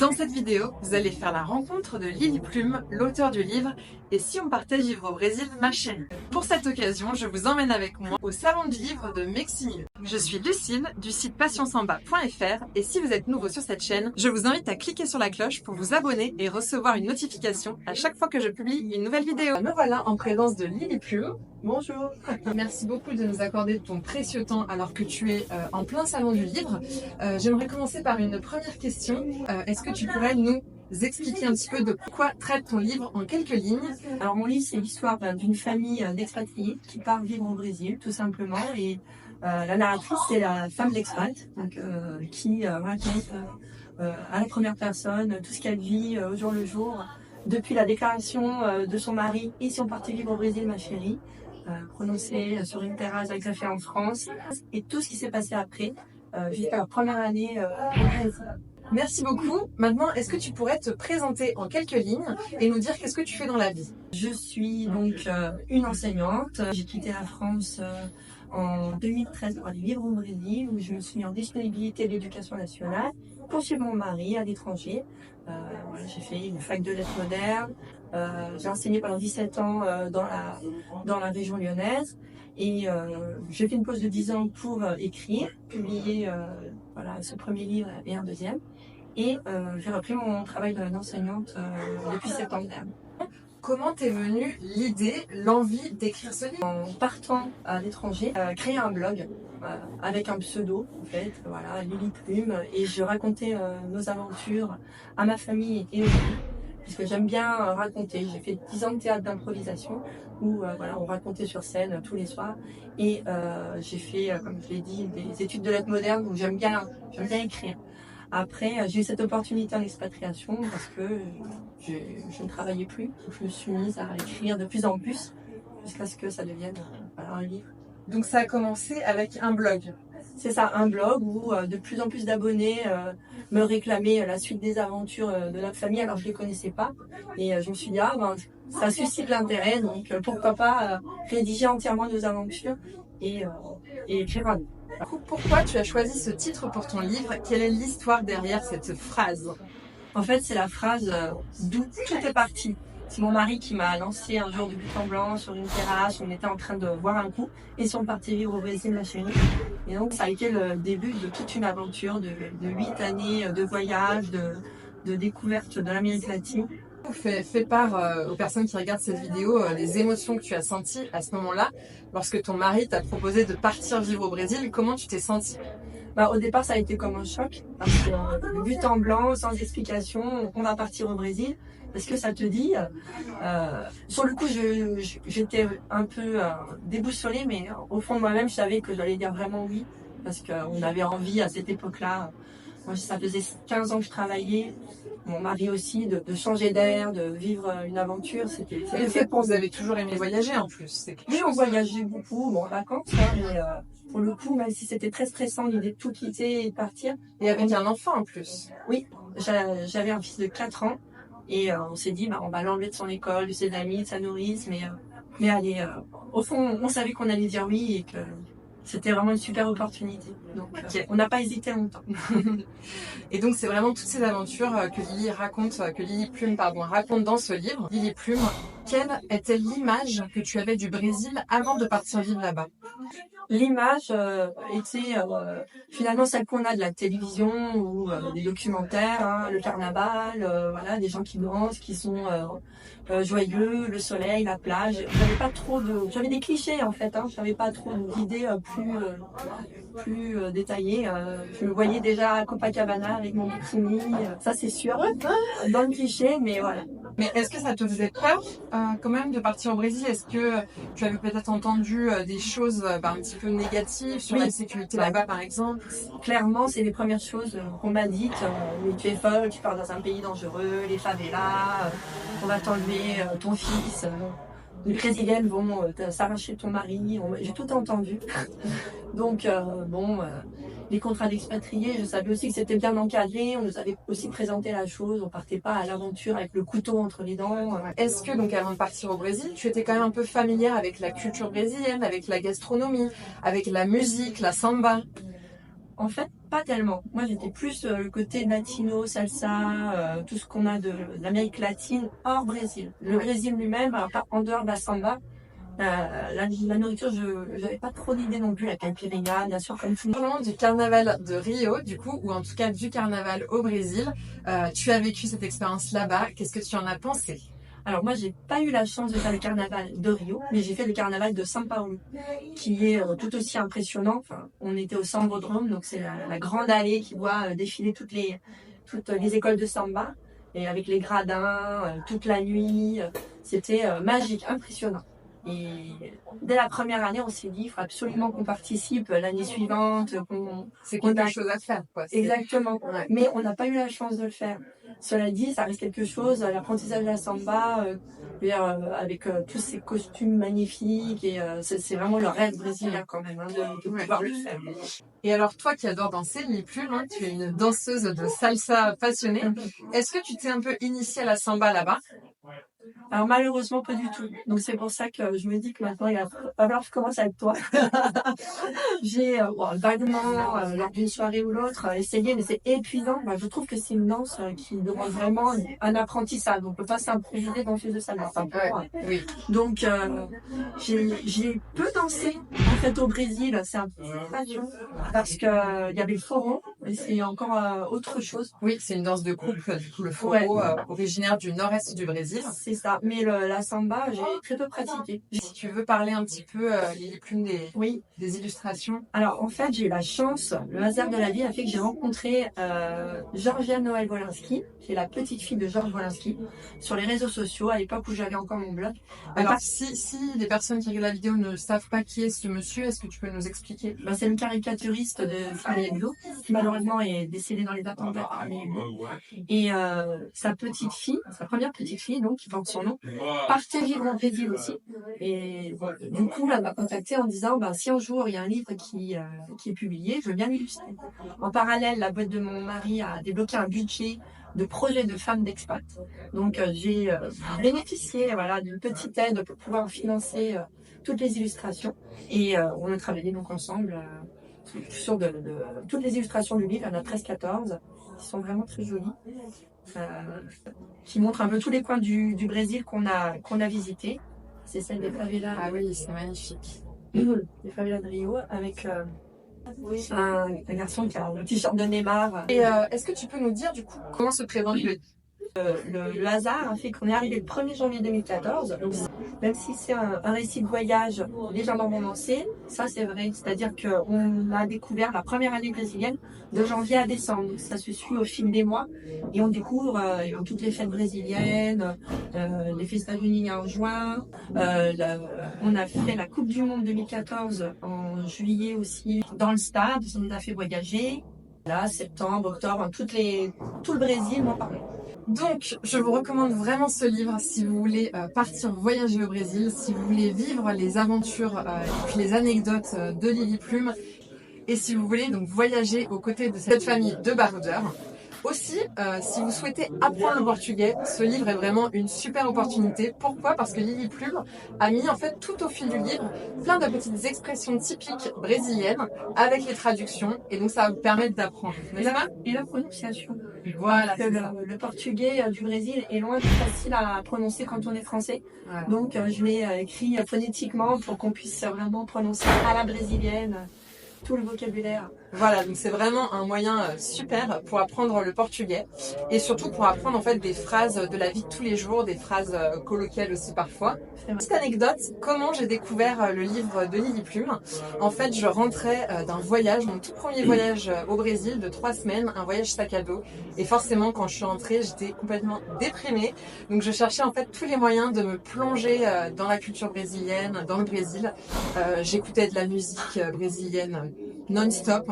Dans cette vidéo, vous allez faire la rencontre de Lily Plume, l'auteur du livre « Et si on partait vivre au Brésil, ma chérie ?» Pour cette occasion, je vous emmène avec moi au salon du livre de Meximieux. Je suis Lucille du site passionsamba.fr et si vous êtes nouveau sur cette chaîne, je vous invite à cliquer sur la cloche pour vous abonner et recevoir une notification à chaque fois que je publie une nouvelle vidéo. Me voilà en présence de Lily Plume. Bonjour. Merci beaucoup de nous accorder ton précieux temps alors que tu es en plein salon du livre. J'aimerais commencer par une première question. Est-ce que tu pourrais nous expliquer un petit peu de quoi traite ton livre en quelques lignes? Alors mon livre, c'est l'histoire d'une famille d'expatriés qui part vivre au Brésil, tout simplement. Et la narratrice, c'est la femme d'expat, qui raconte à la première personne tout ce qu'elle vit au jour le jour, depuis la déclaration de son mari « Et si on partait vivre au Brésil, ma chérie ?» prononcée sur une terrasse avec sa fille en France, et tout ce qui s'est passé après, jusqu'à la première année au Brésil. Merci beaucoup. Maintenant, est-ce que tu pourrais te présenter en quelques lignes et nous dire qu'est-ce que tu fais dans la vie? Je suis donc une enseignante. J'ai quitté la France en 2013 pour aller vivre au Brésil, où je me suis mis en disponibilité de l'éducation nationale pour suivre mon mari à l'étranger. J'ai fait une fac de lettres modernes. J'ai enseigné pendant 17 ans dans la région lyonnaise. Et j'ai fait une pause de 10 ans pour écrire, publier ce premier livre et un deuxième. Et j'ai repris mon travail d'enseignante depuis septembre dernier. Comment t'est venue l'idée, l'envie d'écrire ce livre? En partant à l'étranger, créer un blog avec un pseudo, en fait, voilà, Lily Plume, et je racontais nos aventures à ma famille et aux amis, puisque j'aime bien raconter. J'ai fait 10 ans de théâtre d'improvisation où on racontait sur scène tous les soirs, et j'ai fait, comme je l'ai dit, des études de lettres modernes où j'aime bien écrire. Après, j'ai eu cette opportunité en expatriation parce que je ne travaillais plus. Je me suis mise à écrire de plus en plus jusqu'à ce que ça devienne un livre. Donc ça a commencé avec un blog. C'est ça, un blog où de plus en plus d'abonnés me réclamaient la suite des aventures de notre famille. Alors je ne les connaissais pas et je me suis dit, ça suscite l'intérêt, donc pourquoi pas rédiger entièrement nos aventures et écrire un livre. Pourquoi tu as choisi ce titre pour ton livre? Quelle est l'histoire derrière cette phrase? En fait, c'est la phrase d'où tout est parti. C'est mon mari qui m'a lancé un jour de but en blanc sur une terrasse. On était en train de boire un coup et si on partait vivre au Brésil, ma chérie. Et donc, ça a été le début de toute une aventure de 8 années de voyage, de découverte de l'Amérique latine. Fais part aux personnes qui regardent cette vidéo les émotions que tu as senties à ce moment-là lorsque ton mari t'a proposé de partir vivre au Brésil. Comment tu t'es sentie? Au départ, ça a été comme un choc parce que le but en blanc, sans explication, on va partir au Brésil. Parce que ça te dit, sur le coup, j'étais un peu déboussolée, mais au fond de moi-même, je savais que j'allais dire vraiment oui, parce qu'on avait envie à cette époque-là. Moi, ça faisait 15 ans que je travaillais. Mon mari aussi, de changer d'air, de vivre une aventure, c'était fait pour vous avez toujours aimé voyager en plus. Oui, on voyageait beaucoup, en vacances, mais pour le coup, même si c'était très stressant l'idée de tout quitter et de partir. Et avec un enfant en plus. Oui, j'avais un fils de 4 ans et on s'est dit, on va l'enlever de son école, de ses amis, de sa nourrice, mais allez, au fond, on savait qu'on allait dire oui et que c'était vraiment une super opportunité. Donc, on n'a pas hésité longtemps. Et donc, c'est vraiment toutes ces aventures que Lily Plume raconte dans ce livre. Lily Plume, quelle était l'image que tu avais du Brésil avant de partir vivre là-bas? L'image était finalement celle qu'on a de la télévision ou des documentaires, le carnaval, des gens qui dansent, qui sont joyeux, le soleil, la plage. J'avais des clichés en fait, j'avais pas trop d'idées plus détaillées. Je me voyais déjà à Copacabana avec mon bikini, ça c'est sûr, dans le cliché, mais voilà. Mais est-ce que ça te faisait peur quand même de partir au Brésil? Est-ce que tu avais peut-être entendu des choses un petit peu négatives sur la sécurité là-bas par exemple? Clairement, c'est les premières choses qu'on m'a dites. Mais tu es folle, tu pars dans un pays dangereux, les favelas, on va t'enlever ton fils. Les Brésiliennes vont s'arracher ton mari. J'ai tout entendu. Donc, les contrats d'expatriés, je savais aussi que c'était bien encadré. On nous avait aussi présenté la chose. On partait pas à l'aventure avec le couteau entre les dents. Est-ce que, donc, avant de partir au Brésil, tu étais quand même un peu familière avec la culture brésilienne, avec la gastronomie, avec la musique, la samba? En fait, pas tellement. Moi, j'étais plus le côté latino, salsa, tout ce qu'on a de l'Amérique latine hors Brésil. Le Brésil lui-même, alors pas en dehors de la samba, la nourriture, je n'avais pas trop d'idées non plus. La caipirinha, bien sûr, comme tout le monde. Parlons du carnaval de Rio, du coup, ou en tout cas du carnaval au Brésil. Tu as vécu cette expérience là-bas. Qu'est-ce que tu en as pensé? Alors moi, j'ai pas eu la chance de faire le carnaval de Rio, mais j'ai fait le carnaval de São Paulo, qui est tout aussi impressionnant. Enfin, on était au Sambodrome, donc c'est la grande allée qui voit défiler toutes les écoles de samba, et avec les gradins, toute la nuit. C'était magique, impressionnant. Et dès la première année, on s'est dit, il faut absolument qu'on participe l'année suivante, C'est quelque chose à faire, quoi. Exactement. Ouais. Mais on n'a pas eu la chance de le faire. Cela dit, ça reste quelque chose, l'apprentissage de la samba, avec tous ces costumes magnifiques, et c'est vraiment le rêve brésilien quand même, hein, de pouvoir le faire. Et alors, toi qui adores danser, Lily Plume, hein, tu es une danseuse de salsa passionnée. Est-ce que tu t'es un peu initiée à la samba là-bas? Alors malheureusement pas du tout. Donc c'est pour ça que je me dis que maintenant il va falloir que je commence avec toi. J'ai vaguement lors d'une soirée ou l'autre essayé, mais c'est épuisant. Bah, je trouve que c'est une danse qui demande vraiment un apprentissage. On peut pas s'improviser danseuse de salsa. Enfin, Oui. Donc j'ai peu dansé en fait au Brésil. C'est un peu passion parce que il y avait le forró et c'est encore autre chose. Oui, c'est une danse de couple, du coup le forró, originaire du nord-est du Brésil. C'est ça. Mais la samba, j'ai très peu pratiqué. Si tu veux parler un petit peu, Lily Plume, des illustrations. Alors en fait, j'ai eu la chance, le hasard de la vie a fait que j'ai rencontré Georgia Noël Wolinski, qui est la petite fille de Georges Wolinski, sur les réseaux sociaux à l'époque où j'avais encore mon blog. Alors si les personnes qui regardent la vidéo ne savent pas qui est ce monsieur, est-ce que tu peux nous expliquer? C'est une caricaturiste de Charlie Hebdo, qui malheureusement est décédée dans les attentats par Charlie Hebdo. Et sa petite fille, sa première petite fille, donc, qui porte son nom, partait vivre au Brésil aussi. Et bon, du coup, elle m'a contactée en disant, si un jour il y a un livre qui est publié, je veux bien l'illustrer. En parallèle, la boîte de mon mari a débloqué un budget de projet de femmes d'expat. Donc j'ai bénéficié d'une petite aide pour pouvoir financer toutes les illustrations. Et on a travaillé donc ensemble sur toutes les illustrations du livre. Il y en a 13-14 qui sont vraiment très jolies. Qui montrent un peu tous les coins du Brésil qu'on a visités. C'est celle des favelas. Ah oui, c'est magnifique. Les favelas de Rio avec un garçon qui a un t-shirt de Neymar. Et est-ce que tu peux nous dire du coup comment se présente le hasard a fait qu'on est arrivé le 1er janvier 2014. Donc, même si c'est un récit de voyage légèrement romancé, ça c'est vrai. C'est-à-dire qu'on a découvert la première année brésilienne de janvier à décembre. Donc, ça se suit au fil des mois et on découvre toutes les fêtes brésiliennes, les fêtes unis en juin. On a fait la Coupe du Monde 2014 en juillet aussi dans le stade. Ça nous a fait voyager. Là, septembre, octobre, tout le Brésil m'en parle. Donc, je vous recommande vraiment ce livre si vous voulez partir voyager au Brésil, si vous voulez vivre les aventures et puis les anecdotes de Lily Plume, et si vous voulez donc voyager aux côtés de cette famille de baroudeurs. Aussi, si vous souhaitez apprendre le portugais, ce livre est vraiment une super opportunité. Pourquoi? Parce que Lily Plume a mis en fait tout au fil du livre plein de petites expressions typiques brésiliennes avec les traductions et donc ça va vous permettre d'apprendre. Et la prononciation. Voilà. Le portugais du Brésil est loin d'être facile à prononcer quand on est français. Voilà. Donc je l'ai écrit phonétiquement pour qu'on puisse vraiment prononcer à la brésilienne tout le vocabulaire. Voilà, donc c'est vraiment un moyen super pour apprendre le portugais et surtout pour apprendre en fait des phrases de la vie de tous les jours, des phrases colloquiales aussi parfois. Petite anecdote, comment j'ai découvert le livre de Lily Plume. En fait, je rentrais d'un voyage, mon tout premier voyage au Brésil de 3 semaines, un voyage sac à dos. Et forcément, quand je suis rentrée, j'étais complètement déprimée. Donc je cherchais en fait tous les moyens de me plonger dans la culture brésilienne, dans le Brésil. J'écoutais de la musique brésilienne non-stop.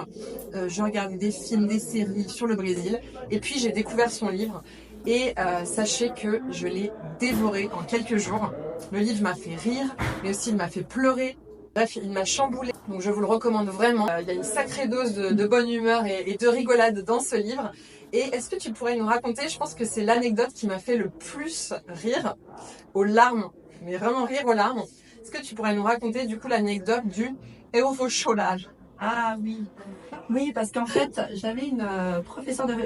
Je regardais des films, des séries sur le Brésil. Et puis j'ai découvert son livre. Et sachez que je l'ai dévoré en quelques jours. Le livre m'a fait rire, mais aussi il m'a fait pleurer. Bref, il m'a chamboulé. Donc je vous le recommande vraiment. Il y a une sacrée dose de bonne humeur et de rigolade dans ce livre. Et est-ce que tu pourrais nous raconter, je pense que c'est l'anecdote qui m'a fait le plus rire aux larmes, mais vraiment rire aux larmes. Est-ce que tu pourrais nous raconter du coup l'anecdote du Eu vou chorar? Ah oui, oui, parce qu'en fait, j'avais une professeure de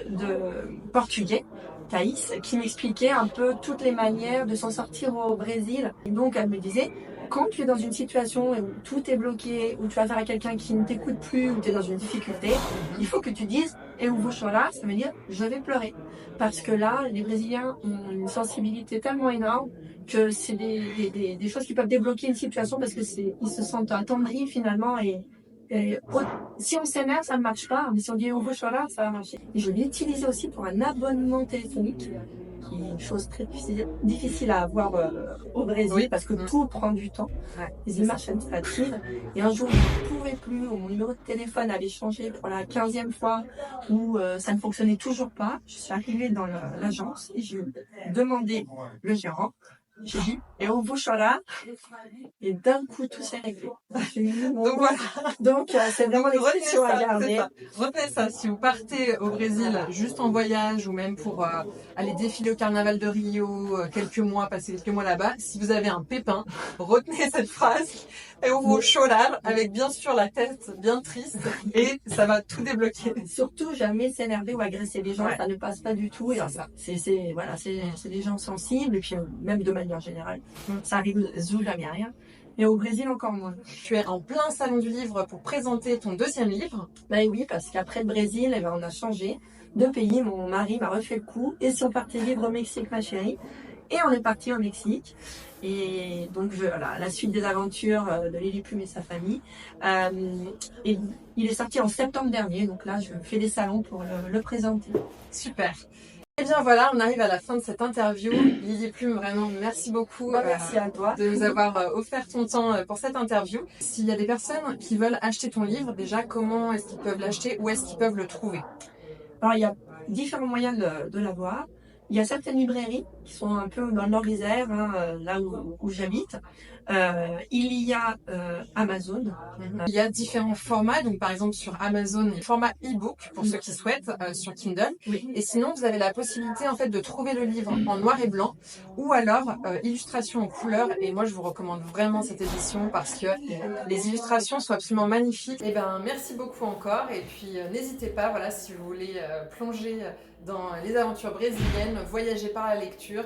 portugais, Thaïs, qui m'expliquait un peu toutes les manières de s'en sortir au Brésil. Et donc, elle me disait, quand tu es dans une situation où tout est bloqué, où tu as affaire à quelqu'un qui ne t'écoute plus, où tu es dans une difficulté, il faut que tu dises, et où chorar, ça veut dire, je vais pleurer. Parce que là, les Brésiliens ont une sensibilité tellement énorme que c'est des choses qui peuvent débloquer une situation parce que ils se sentent attendris finalement et si on s'énerve, ça ne marche pas, mais si on dit au chocolat, ça va marcher. Et je l'ai utilisé aussi pour un abonnement téléphonique, qui est une chose très difficile à avoir au Brésil, Oui. parce que tout prend du temps, les images administratives. Et un jour, je ne pouvais plus, mon numéro de téléphone avait changé pour la 15e fois, où ça ne fonctionnait toujours pas. Je suis arrivée dans l'agence et j'ai demandé le gérant. J'ai dit, et au chocolat, et d'un coup, tout s'est réglé. Donc voilà. Donc, c'est vraiment l'expression à garder. Retenez ça. Si vous partez au Brésil juste en voyage ou même pour aller défiler au carnaval de Rio quelques mois, passer quelques mois là-bas, si vous avez un pépin, retenez cette phrase et on vous chorar avec bien sûr la tête bien triste et ça va tout débloquer. Surtout jamais s'énerver ou agresser les gens, ça ne passe pas du tout. Et ça. C'est des gens sensibles et puis même de manière générale, ça arrive jamais à rien. Et au Brésil, encore moins. Tu es en plein salon du livre pour présenter ton deuxième livre. Ben oui, parce qu'après le Brésil, on a changé de pays. Mon mari m'a refait le coup. Et si on partait vivre au Mexique, ma chérie? Et on est parti au Mexique. Et donc, voilà, la suite des aventures de Lily Plume et sa famille. Et il est sorti en septembre dernier. Donc là, je fais des salons pour le présenter. Super. Et bien voilà, on arrive à la fin de cette interview. Lily Plume, vraiment, merci beaucoup merci à toi de nous avoir offert ton temps pour cette interview. S'il y a des personnes qui veulent acheter ton livre, déjà, comment est-ce qu'ils peuvent l'acheter? Où est-ce qu'ils peuvent le trouver? Alors, il y a différents moyens de l'avoir. Il y a certaines librairies qui sont un peu dans le Nord-Isère, là où j'habite. Il y a Amazon. Il y a différents formats, donc par exemple sur Amazon, il y a format e-book pour ceux qui souhaitent, sur Kindle. Oui. Et sinon, vous avez la possibilité en fait de trouver le livre en noir et blanc ou alors illustration en couleur. Et moi, je vous recommande vraiment cette édition parce que les illustrations sont absolument magnifiques. Et ben, merci beaucoup encore. Et puis, n'hésitez pas, voilà, si vous voulez plonger dans les aventures brésiliennes, voyager par la lecture,